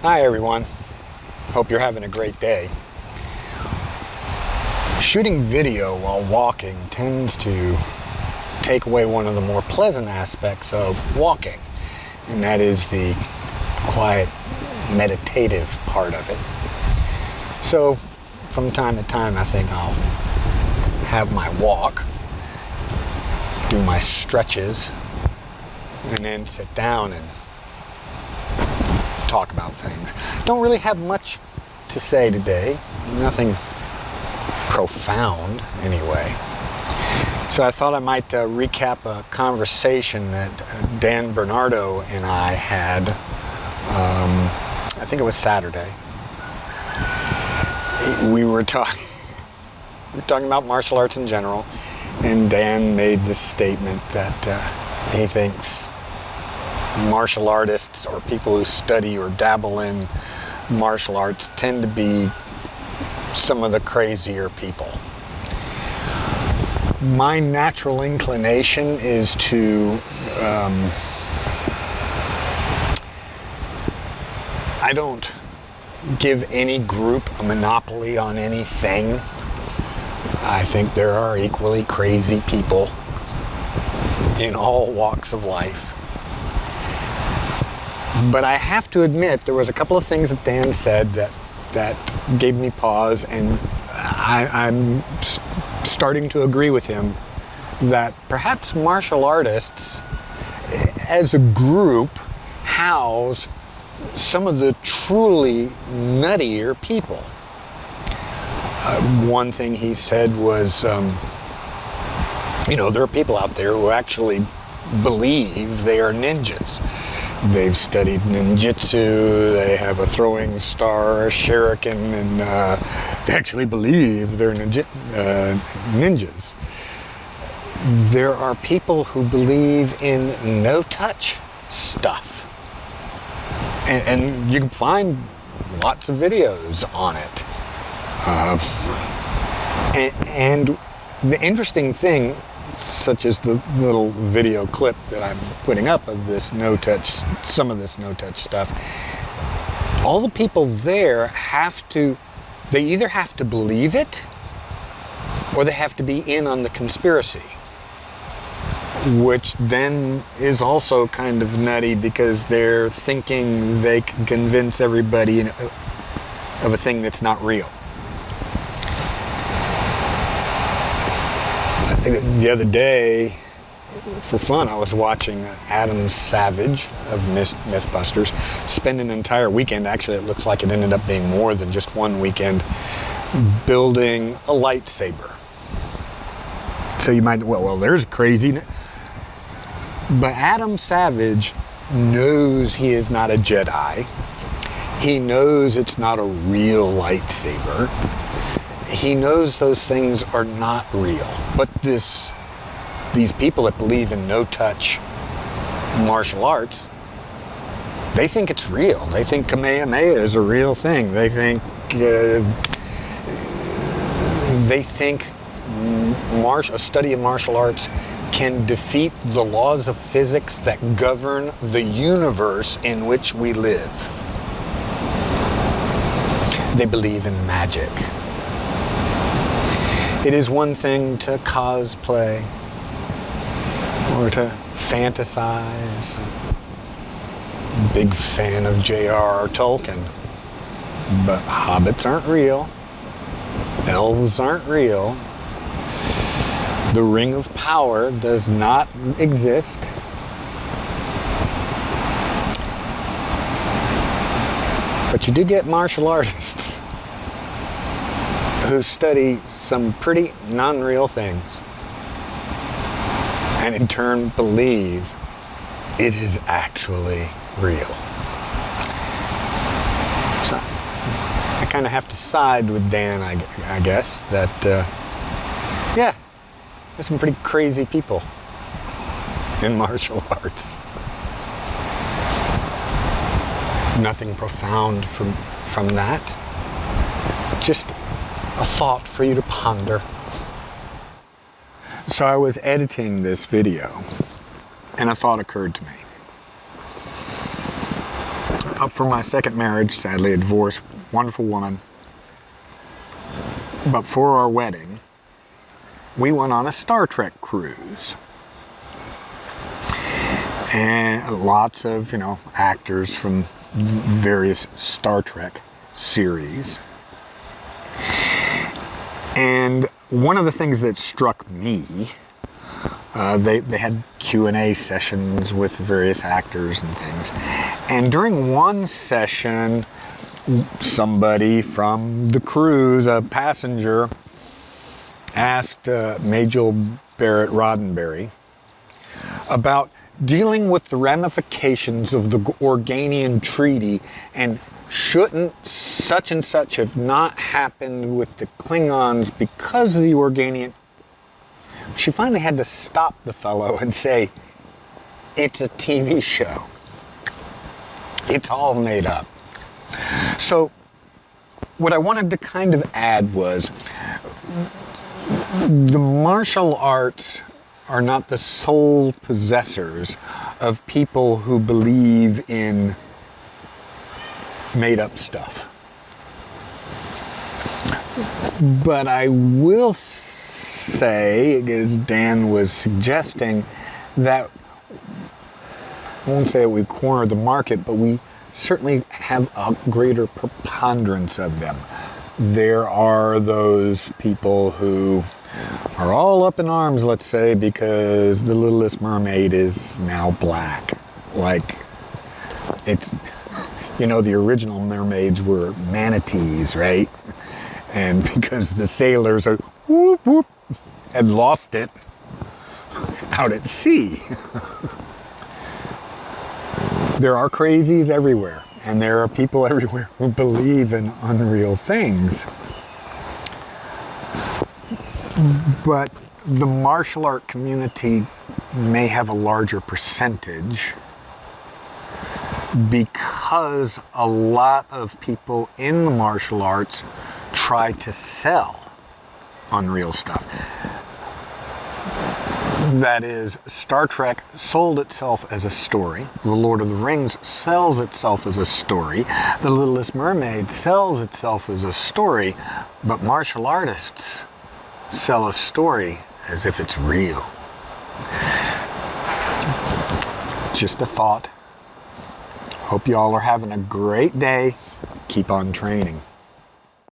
Hi everyone, hope you're having a great day. Shooting video while walking tends to take away one of the more pleasant aspects of walking, and that is the quiet, meditative part of it. So from time to time I think I'll have my walk, do my stretches, and then sit down and talk about things. Don't really have much to say today, nothing profound anyway. So I thought I might recap a conversation that Dan Bernardo and I had, I think it was Saturday. We were talking about martial arts in general, and Dan made this statement that he thinks martial artists or people who study or dabble in martial arts tend to be some of the crazier people. My natural inclination is to I don't give any group a monopoly on anything. I think there are equally crazy people in all walks of life. But I have to admit, there was a couple of things that Dan said that gave me pause, and I'm starting to agree with him that perhaps martial artists as a group house some of the truly nuttier people. One thing he said was, there are people out there who actually believe they are ninjas. They've studied ninjutsu, they have a throwing star, a shuriken, and they actually believe they're ninjas. There are people who believe in no-touch stuff. And you can find lots of videos on it. And the interesting thing, such as the little video clip that I'm putting up of this no-touch, some of this no-touch stuff, all the people there they either have to believe it or they have to be in on the conspiracy, which then is also kind of nutty because they're thinking they can convince everybody of a thing that's not real. The other day, for fun, I was watching Adam Savage of Mythbusters spend an entire weekend, actually it looks like it ended up being more than just one weekend, building a lightsaber. So you might, well, there's crazy. But Adam Savage knows he is not a Jedi. He knows it's not a real lightsaber. He knows those things are not real. But these people that believe in no-touch martial arts, they think it's real. They think Kamehameha is a real thing. They think a study of martial arts can defeat the laws of physics that govern the universe in which we live. They believe in magic. It is one thing to cosplay or to fantasize. Big fan of J.R.R. Tolkien. But hobbits aren't real. Elves aren't real. The Ring of Power does not exist. But you do get martial artists who study some pretty non-real things and in turn believe it is actually real. So I kind of have to side with Dan, I guess, that yeah, there's some pretty crazy people in martial arts. Nothing profound from that. Just a thought for you to ponder. So I was editing this video and a thought occurred to me. for my second marriage, sadly a divorced, wonderful woman. But for our wedding, we went on a Star Trek cruise. And lots of, actors from various Star Trek series. And one of the things that struck me, they had Q&A sessions with various actors and things. And during one session, somebody from the cruise, a passenger, asked Majel Barrett Roddenberry about dealing with the ramifications of the Organian Treaty, and shouldn't such and such have not happened with the Klingons because of the Organian. She finally had to stop the fellow and say, it's a TV show. It's all made up. So what I wanted to kind of add was the martial arts are not the sole possessors of people who believe in made up stuff. But I will say, as Dan was suggesting, that I won't say that we've cornered the market, but we certainly have a greater preponderance of them. There are those people who are all up in arms, let's say, because the Littlest Mermaid is now black. Like, it's, the original mermaids were manatees, right? And because the sailors are whoop whoop had lost it out at sea. There are crazies everywhere, and there are people everywhere who believe in unreal things. But the martial art community may have a larger percentage because a lot of people in the martial arts try to sell unreal stuff. That is, Star Trek sold itself as a story. The Lord of the Rings sells itself as a story. The Littlest Mermaid sells itself as a story. But martial artists sell a story as if it's real. Just a thought. Hope y'all are having a great day. Keep on training.